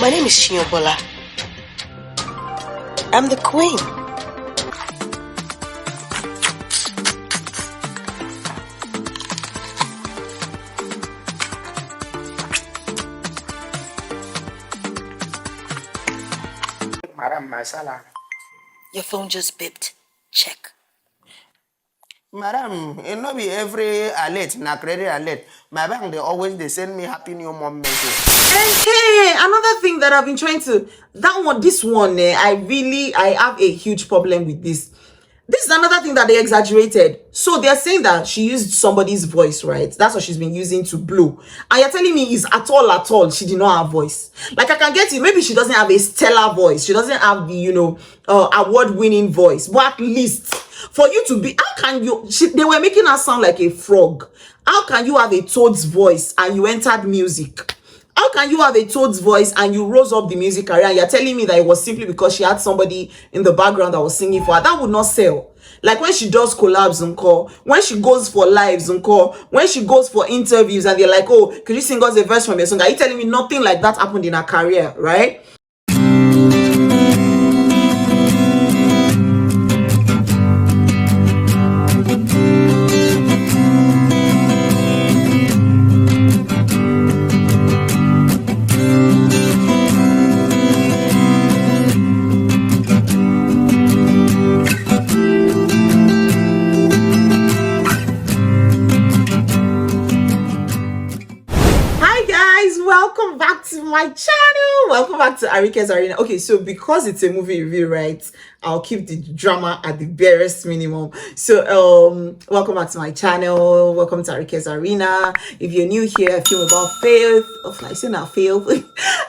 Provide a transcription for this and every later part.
My name is Shiobola. I'm the queen. Madam Masala. Your phone just beeped. Check. Madam, it not be every alert, na credit alert. My bank, they send me happy new mom message. And hey, another thing that I've been trying to, this one, I have a huge problem with this. This is another thing that they exaggerated. So they're saying that she used somebody's voice, right? That's what she's been using to blow. And you're telling me is at all, she did not have voice. Like I can get it. Maybe she doesn't have a stellar voice. She doesn't have the, award-winning voice. But at least for you to be, how can you, they were making her sound like a frog. How can you have a toad's voice and you entered music? How can you have a toad's voice and you rose up the music career and you're telling me that it was simply because she had somebody in the background that was singing for her? That would not sell. Like when she does collabs on call, when she goes for lives on call, when she goes for interviews and they're like, oh, could you sing us a verse from your song? Are you telling me nothing like that happened in her career, right? Welcome back to my channel. Welcome back to ARIKE'S Arena. Okay, so because it's a movie review, right, I'll keep the drama at the barest minimum. So welcome back to my channel. Welcome to ARIKE'S Arena. If you're new here, I film about faith. I say not faith.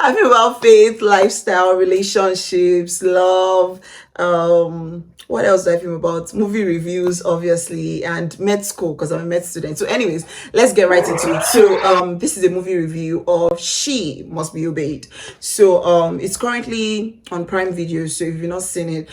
I film about faith, lifestyle, relationships, love. What else do I film about? Movie reviews, obviously, and med school, because I'm a med student. So anyways, let's get right into it. So this is a movie review of She Must Be Obeyed. So it's currently on Prime Video. So if you've not seen it,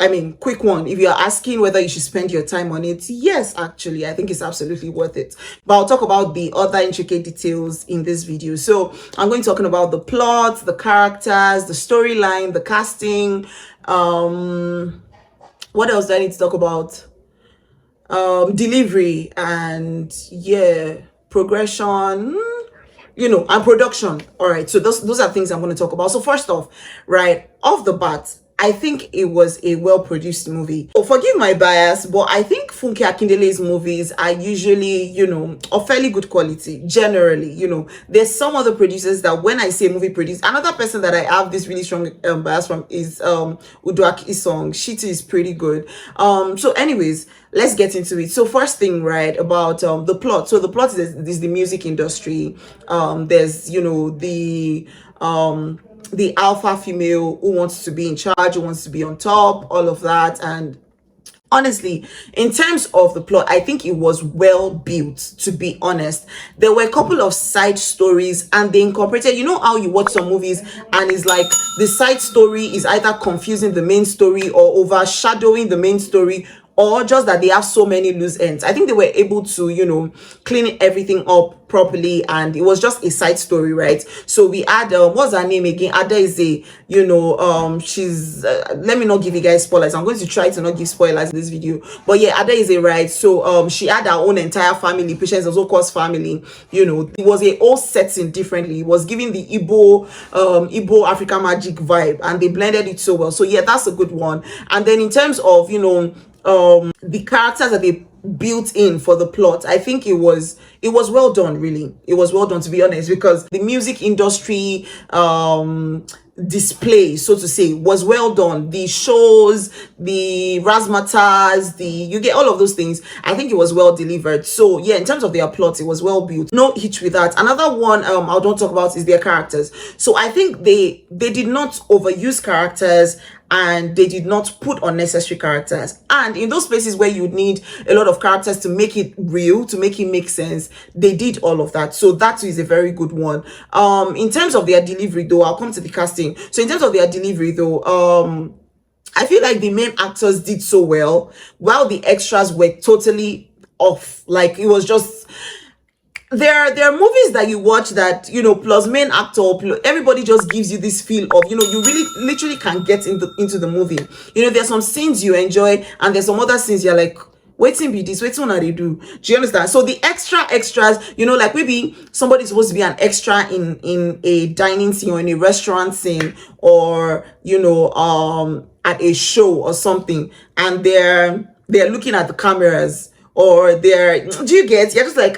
I mean, quick one, if you're asking whether you should spend your time on it, yes, actually, I think it's absolutely worth it. But I'll talk about the other intricate details in this video. So I'm going to talk about the plot, the characters, the storyline, the casting, what else do I need to talk about? Delivery and progression, and production. All right, so those are things I'm going to talk about. So first off, right off the bat, I think it was a well-produced movie. Oh, forgive my bias, but I think Funke Akindele's movies are usually, of fairly good quality, generally. There's some other producers that when I say movie produced, another person that I have this really strong bias from is Uduaki's song. Shitty is pretty good. So anyways, let's get into it. So first thing, right, about the plot. So the plot is the music industry. There's, the alpha female who wants to be in charge, who wants to be on top, all of that. And honestly, in terms of the plot, I think it was well built, to be honest. There were a couple of side stories and they incorporated, how you watch some movies and it's like the side story is either confusing the main story or overshadowing the main story, or just that they have so many loose ends. I think they were able to, clean everything up properly, and it was just a side story, right? So we had what's her name again? Ada is a, she's let me not give you guys spoilers. I'm going to try to not give spoilers in this video, but yeah, Ada is a, right? So she had her own entire family, Patience Ozoko's family. It was a whole setting differently. It was giving the Igbo African magic vibe, and they blended it so well. So yeah, that's a good one. And then in terms of the characters that they built in for the plot, I think it was well done. Really, it was well done, to be honest, because the music industry display, so to say, was well done. The shows, the razzmatazz, you get all of those things. I think it was well delivered. So yeah, in terms of their plot, it was well built. No hitch with that. Another one I don't talk about is their characters. So I think they did not overuse characters, and they did not put unnecessary characters. And in those places where you need a lot of characters to make it real, to make it make sense, they did all of that. So that is a very good one. In terms of their delivery though, I'll come to the casting. So in terms of their delivery though, I feel like the main actors did so well, while the extras were totally off. Like it was just, there are movies that you watch that, plus main actor, everybody just gives you this feel of, you really literally can get into the movie. There's some scenes you enjoy, and there's some other scenes you're like, waiting be this, waiting what they do you understand? So the extras, like maybe somebody's supposed to be an extra in a dining scene or in a restaurant scene, or at a show or something, and they're looking at the cameras, or do you get, you're just like,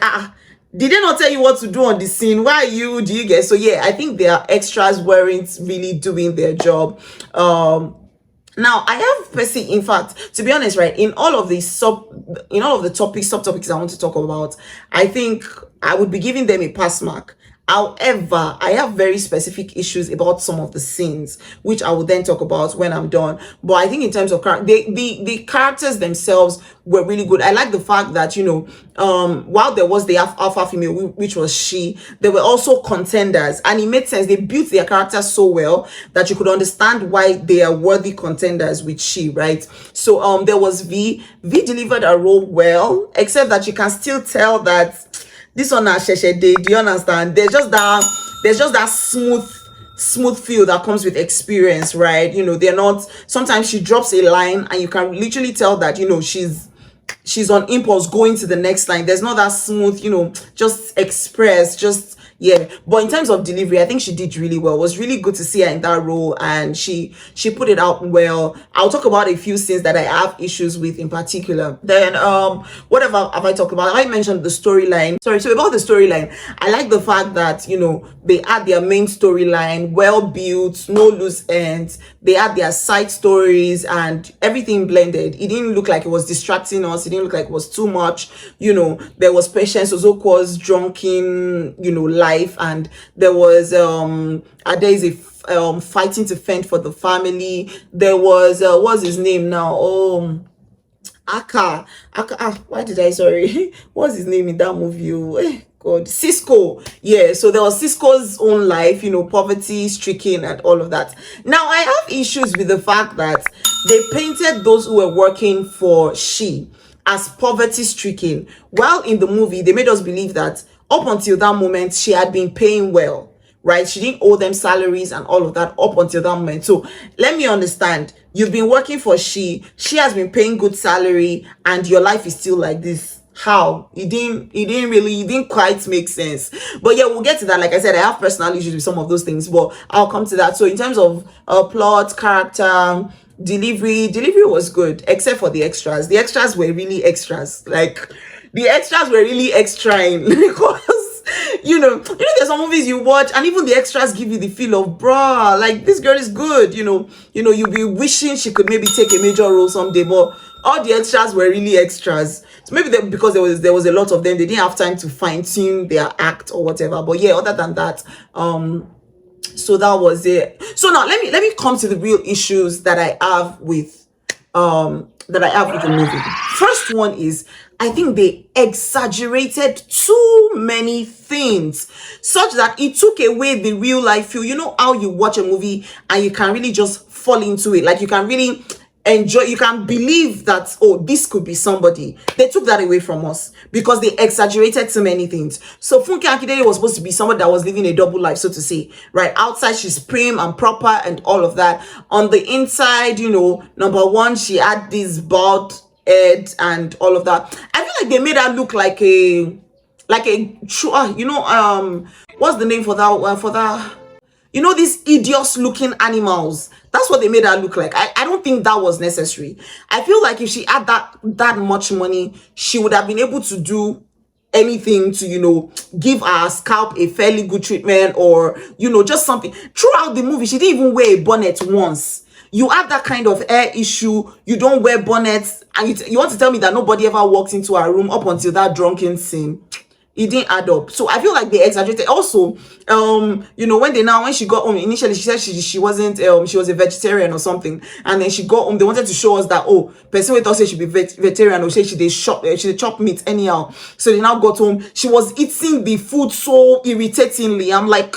did they not tell you what to do on the scene? Why do you get? So yeah, I think their extras weren't really doing their job. Now I have in fact, to be honest, right, in all of the subtopics I want to talk about, I think I would be giving them a pass mark. However, I have very specific issues about some of the scenes, which I will then talk about when I'm done. But I think in terms of the characters themselves were really good. I like the fact that, while there was the alpha female, which was she, there were also contenders, and it made sense. They built their characters so well that you could understand why they are worthy contenders with she, right? So there was V delivered a role well, except that you can still tell that this one na sheshe day. Do you understand? There's just that smooth feel that comes with experience, right? They're not, sometimes she drops a line and you can literally tell that, she's on impulse going to the next line. There's not that smooth, just express, just, yeah. But in terms of delivery, I think she did really well. It was really good to see her in that role, and she put it out well. I'll talk about a few scenes that I have issues with in particular. Then whatever have I talked about? I mentioned the storyline. Sorry, so about the storyline, I like the fact that they had their main storyline well built, no loose ends. They had their side stories and everything blended. It didn't look like it was distracting us. It didn't look like it was too much. There was Patience Ozoko's drunken, life, and there was Adaeze fighting to fend for the family. There was what's his name now? Aka. Why did I sorry? What's his name in that movie? God, Cisco. Yeah, so there was Cisco's own life, poverty stricken and all of that. Now I have issues with the fact that they painted those who were working for she as poverty stricken, while in the movie they made us believe that up until that moment she had been paying well, right? She didn't owe them salaries and all of that up until that moment. So let me understand, you've been working for she has been paying good salary, and your life is still like this. How? It didn't quite make sense. But yeah, we'll get to that. Like I said, I have personal issues with some of those things, but I'll come to that. So in terms of plot, character, delivery was good, except for the extras. The extras were really extras. Like, the extras were really extraing because there's some movies you watch and even the extras give you the feel of, bruh, like, this girl is good. You'll be wishing she could maybe take a major role someday, but all the extras were really extras. So maybe because there was a lot of them, they didn't have time to fine-tune their act or whatever. But yeah, other than that, so that was it. So now let me come to the real issues that I have with the movie. First one is, I think they exaggerated too many things such that it took away the real life feel. You know how you watch a movie and you can really just fall into it, like you can really enjoy, you can believe that, oh, this could be somebody. They took that away from us because they exaggerated so many things. So Funke Akindele was supposed to be somebody that was living a double life, so to say, right? Outside she's prim and proper and all of that. On the inside, number one, she had this bald head and all of that. I feel like they made her look like a true, what's the name for that these idiots looking animals. That's what they made her look like. I don't think that was necessary. I feel like if she had that much money, she would have been able to do anything to, give her scalp a fairly good treatment, or, just something. Throughout the movie, she didn't even wear a bonnet once. You have that kind of hair issue, you don't wear bonnets, and you want to tell me that nobody ever walked into her room up until that drunken scene? It didn't add up. So I feel like they exaggerated. Also, when she got home, initially she said she wasn't, she was a vegetarian or something, and then she got home, they wanted to show us that, oh, person with us say she be vegetarian, or say she chop meat anyhow. So they now got home, she was eating the food so irritatingly. I'm like,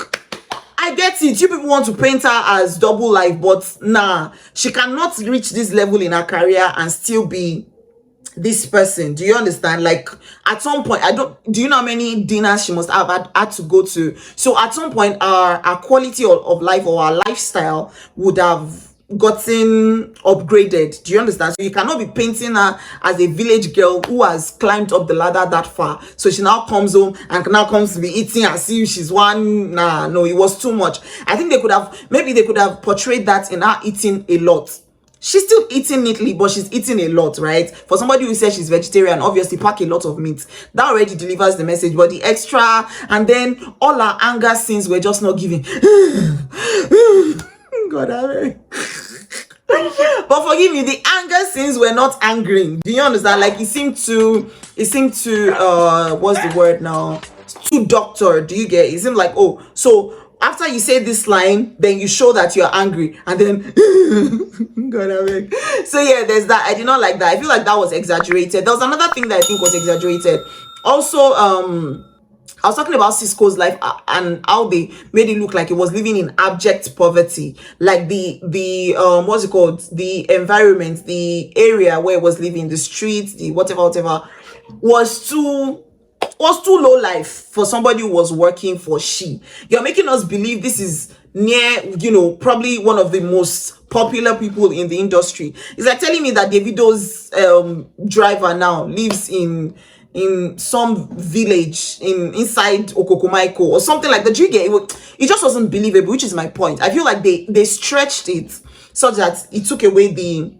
I get it, you people want to paint her as double life, but nah, she cannot reach this level in her career and still be this person. Do you understand? Like at some point, I don't, do you know how many dinners she must have had to go to? So at some point, our quality of life, or our lifestyle would have gotten upgraded. Do you understand? So you cannot be painting her as a village girl who has climbed up the ladder that far, so she now comes home and now comes to be eating as if she's one. Nah, no, it was too much. I think they could have, maybe they could have portrayed that in her eating a lot. She's still eating neatly, but she's eating a lot, right? For somebody who says she's vegetarian, obviously pack a lot of meat. That already delivers the message. But the extra, and then all our anger scenes were just not giving. God, but forgive me, the anger scenes were not angering. Do you understand? Like it seemed to what's the word now? Too doctor. Do you get it? It seemed like, oh, so after you say this line, then you show that you're angry, and then God, I mean. So yeah, there's that. I did not like that. I feel like that was exaggerated. There was another thing that I think was exaggerated. Also, I was talking about Cisco's life and how they made it look like it was living in abject poverty. Like the what's it called? The environment, the area where it was living, the streets, the whatever, was too low life for somebody who was working for she. You're making us believe this is near, you know, probably one of the most popular people in the industry. It's like telling me that Davido's driver now lives in some village inside Okokomaiko or something like that. Do you get it? It just wasn't believable, which is my point. I feel like they stretched it such that it took away the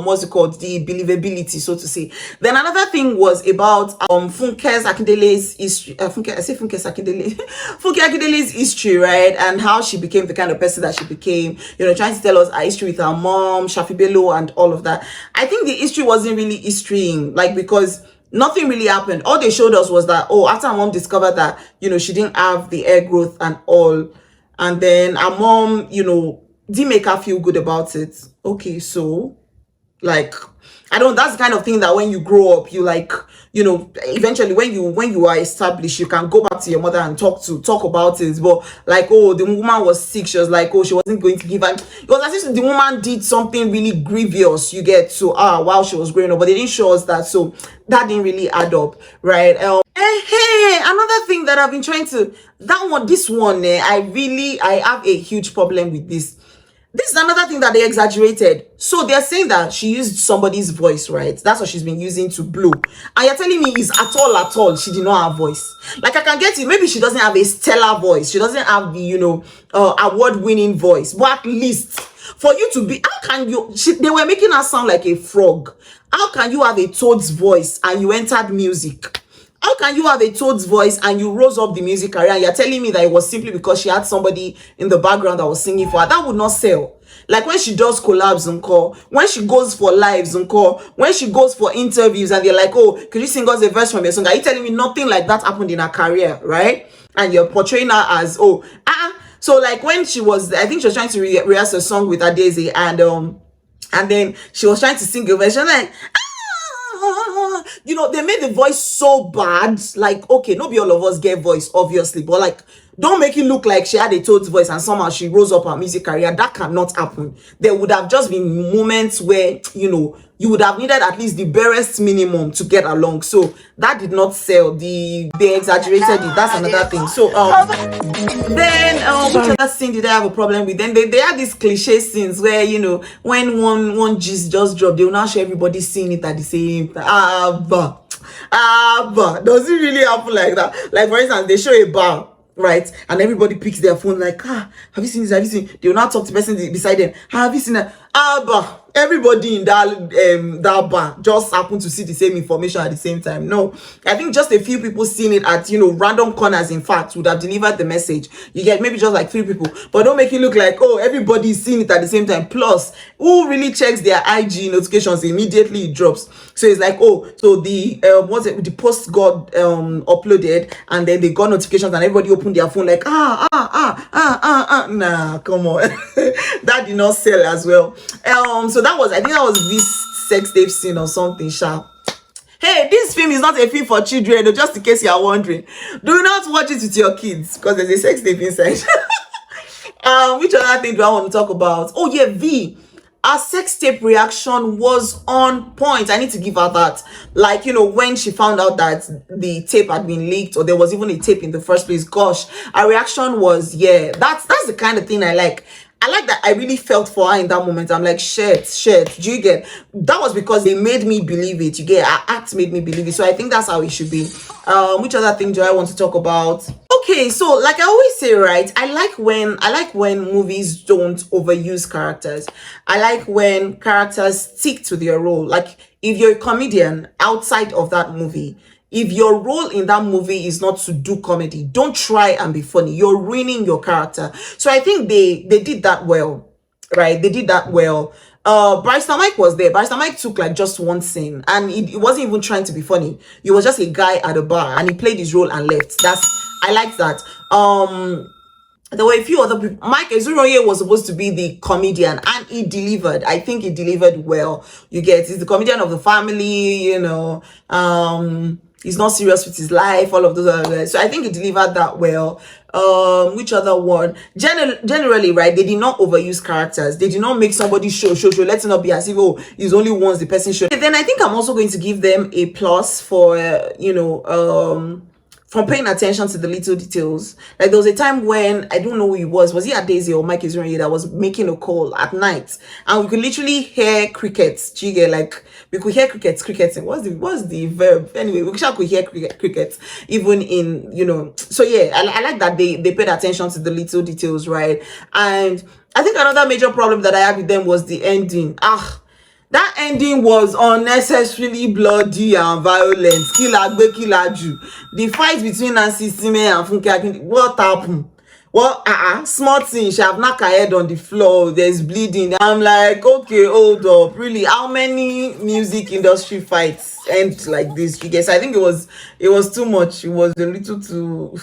what's it called, the believability, so to say. Then another thing was about Funke's Akindele's history. Funke Akindele's history, right? And how she became the kind of person that she became, you know, trying to tell us her history with her mom, Shafi Bello, and all of that. I think the history wasn't really historying, like, because nothing really happened. All they showed us was that, oh, after her mom discovered that, you know, she didn't have the hair growth and all, and then her mom, you know, didn't make her feel good about it. Okay, so like, I don't, that's the kind of thing that when you grow up, you like, you know, eventually when you are established, you can go back to your mother and talk about it. But like, oh, the woman was sick, she was like, oh, she wasn't going to give her, it was as if the woman did something really grievous, you get, to while she was growing up, but they didn't show us that, so that didn't really add up, right? Hey, another thing that I've been trying to, this one, I have a huge problem with this. This is another thing that they exaggerated. So they're saying that she used somebody's voice, right? That's what she's been using to blow. And you're telling me is at all she did not have voice. Like, I can get it. Maybe she doesn't have a stellar voice. She doesn't have the, you know, award-winning voice. But at least for you to be, how can you, they were making her sound like a frog. How can you have a toad's voice and you entered music? How can you have a toad's voice and you rose up the music career and you're telling me that it was simply because she had somebody in the background that was singing for her? That would not sell. Like when she does collabs and call, when she goes for lives and call, when she goes for interviews and they're like, oh, could you sing us a verse from your song? Are you telling me nothing like that happened in her career, right? And you're portraying her as, oh, so like when she was, I think she was trying to rehearse a song with Adeze, and then she was trying to sing a version like, you know, they made the voice so bad. Like, okay, not be all of us get voice, obviously, but like, don't make it look like she had a toad's voice and somehow she rose up her music career. That cannot happen. There would have just been moments where, you know, you would have needed at least the barest minimum to get along. So that did not sell. They exaggerated it. That's another thing. So then which other scene did I have a problem with? Then they had these cliche scenes where, you know, when one gist just dropped, they will now show everybody seeing it at the same time. But does it really happen like that? Like, for instance, they show a bar, right, and everybody picks their phone like, have you seen this? Have you seen? They will not talk to the person beside them. Have you seen that? But everybody in that bar just happened to see the same information at the same time. No, I think just a few people seeing it at, you know, random corners, in fact, would have delivered the message. You get maybe just like 3 people, but don't make it look like, oh, everybody is seeing it at the same time. Plus, who really checks their IG notifications immediately it drops? So it's like, oh, so the the post got uploaded, and then they got notifications, and everybody opened their phone like, nah, come on. That did not sell as well. So that was, I think that was this sex tape scene or something, sharp. Hey, this film is not a film for children, just in case you are wondering. Do not watch it with your kids, because there's a sex tape inside. Which other thing do I want to talk about? Oh yeah, V. Our sex tape reaction was on point. I need to give her that. Like, when she found out that the tape had been leaked, or there was even a tape in the first place, gosh, our reaction was, yeah, that's the kind of thing I like. I like that. I really felt for her in that moment. I'm like, shit. Do you get? That was because they made me believe it. You get? Our act made me believe it. So I think that's how it should be. Which other thing do I want to talk about? Okay, so like I always say, right? I like when movies don't overuse characters. I like when characters stick to their role. Like if you're a comedian outside of that movie, if your role in that movie is not to do comedy, don't try and be funny. You're ruining your character. So I think they did that well, right? They did that well. Barrister Mike was there. Barrister Mike took like just one scene, and he wasn't even trying to be funny. He was just a guy at a bar, and he played his role and left. I like that. There were a few other people. Mike Ezuroye was supposed to be the comedian, and he delivered. I think he delivered well. You get, he's the comedian of the family, he's not serious with his life, all of those other guys. So I think he delivered that well. Which other one? Generally, right, they did not overuse characters. They did not make somebody show. Let's not be as if, oh, it's only once the person showed. Then I think I'm also going to give them a plus for from paying attention to the little details. Like there was a time when I don't know who it was he at Daisy or Mike Israeli that was making a call at night, and we could literally hear crickets. Like we could hear cricketing. What's the verb? Anyway, we could hear crickets even in So yeah, I like that they paid attention to the little details, right? And I think another major problem that I had with them was the ending. That ending was unnecessarily bloody and violent. Kilaju. The fight between Nancy Sime and Funke Akindele. What happened? Small thing. She have knocked her head on the floor. There's bleeding. I'm like, okay, hold up. Really, how many music industry fights end like this? You guess? I think it was too much. It was a little too.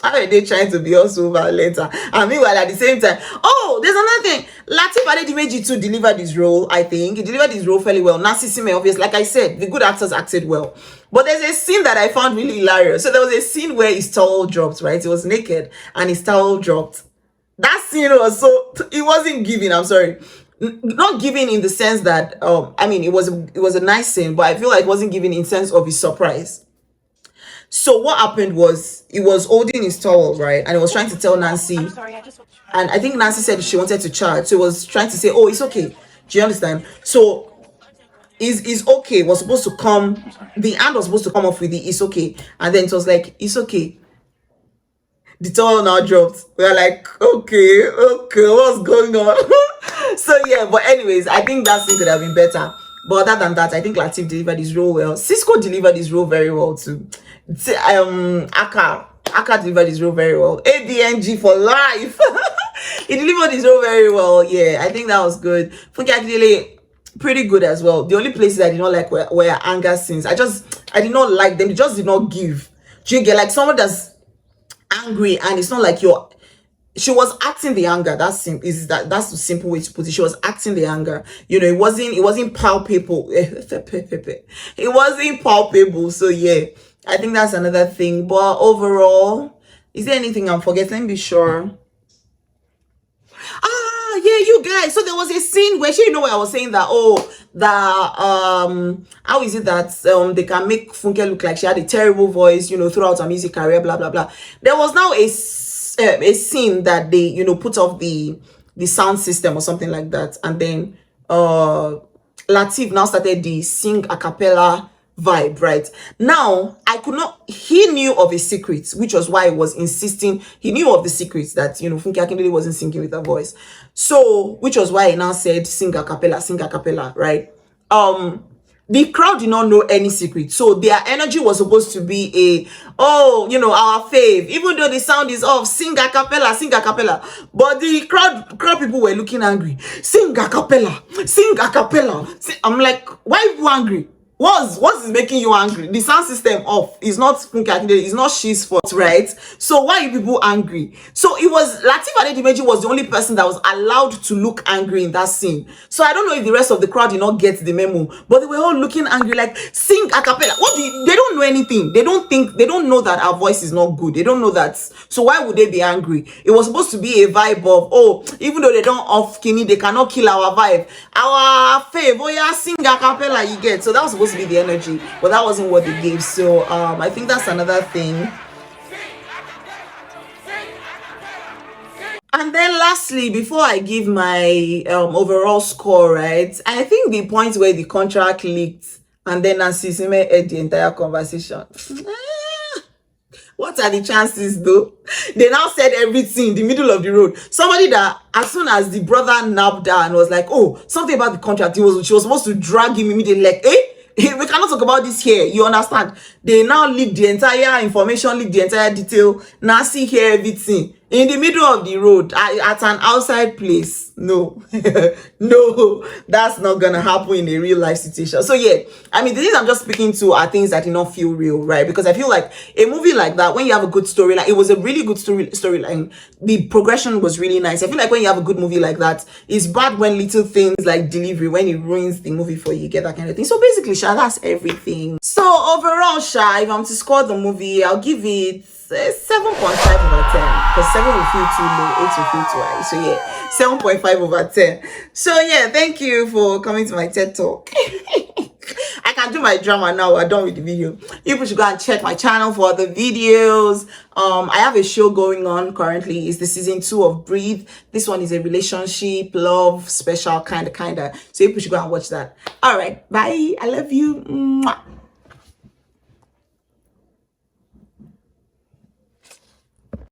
How are they trying to be also violent? And meanwhile, at the same time, there's another thing. Lateef Adedimeji too delivered his role. I think he delivered his role fairly well. Nancy Sime, obviously, like I said, the good actors acted well. But there's a scene that I found really hilarious. So there was a scene where his towel dropped, right? He was naked and his towel dropped. That scene was it wasn't giving. I'm sorry. Not giving in the sense that it was a nice scene, but I feel like it wasn't giving in sense of his surprise. So what happened was he was holding his towel, right? And he was trying to tell Nancy. And I think Nancy said she wanted to charge. So he was trying to say, oh, it's okay. Do you understand? So is okay was supposed to come. The hand was supposed to come off with the it's okay. And then it was like, it's okay. The towel now dropped. We are like, okay, what's going on? So yeah, but anyways, I think that scene could have been better. But other than that, I think Lateef delivered his role well. Cisco delivered his role very well too. Aka delivered his role very well. ADNG for life. He delivered his role very well. Yeah, I think that was good. Funke Akindele, pretty good as well. The only places I did not like were anger scenes. I did not like them. They just did not give. Do you get, like someone that's angry and it's not like she was acting the anger. That's the simple way to put it. She was acting the anger. It wasn't palpable. It wasn't palpable. So yeah, I think that's another thing. But overall, is there anything I'm forgetting? Let me be sure. Yeah, you guys. So there was a scene where where I was saying that how is it that they can make Funke look like she had a terrible voice, throughout her music career, blah blah blah. There was now a scene that they put off the sound system or something like that, and then Lateef now started the sing a cappella vibe. Right now, he knew of a secret, which was why he was insisting. He knew of the secrets that Funke Akindele wasn't singing with her voice, so which was why he now said sing a cappella, right? The crowd did not know any secret, so their energy was supposed to be our fave, even though the sound is off, sing a cappella. But the crowd people were looking angry. Sing a cappella. I'm like, why are you angry? What is making you angry? The sound system off. It's not Funke Akindele, it's not she's fault, right? So why are you people angry? So it was Lateef Adedimeji was the only person that was allowed to look angry in that scene. So I don't know if the rest of the crowd did not get the memo, but they were all looking angry, like sing a cappella. They don't know anything. They don't know that our voice is not good. They don't know that. So why would they be angry? It was supposed to be a vibe of, oh, even though they don't off Kini, they cannot kill our vibe. Our fave, oh yeah, sing a cappella, you get. So that was supposed to be the energy, but that wasn't what they gave. So I think that's another thing. And then lastly, before I give my overall score, right, I think the point where the contract leaked and then Nancy Sime heard the entire conversation. What are the chances though? They now said everything in the middle of the road. Somebody that as soon as the brother nabbed her and was like, oh, something about the contract, she was supposed to drag him immediately, like, we cannot talk about this here. You understand? They now leak the entire information, leak the entire detail. Now see here everything in the middle of the road at an outside place. No, no, that's not gonna happen in a real life situation. So yeah, I mean, the things I'm just speaking to are things that do not feel real, right? Because I feel like a movie like that, when you have a good story, like it was a really good storyline. The progression was really nice. I feel like when you have a good movie like that, it's bad when little things like delivery, when it ruins the movie for you, you get that kind of thing. So basically, Sha, that's everything. So overall, Sha, if I'm to score the movie, I'll give it 7.5 over 10, because 7 will feel too low, 8 will feel too high. So yeah, 7.5 over 10. So yeah, thank you for coming to my TED Talk. I can do my drama now. We're done with the video. People should go and check my channel for other videos. I have a show going on currently. It's the season 2 of Breathe. This one is a relationship, love, special kind of. So people should go and watch that. All right, bye. I love you. Mwah.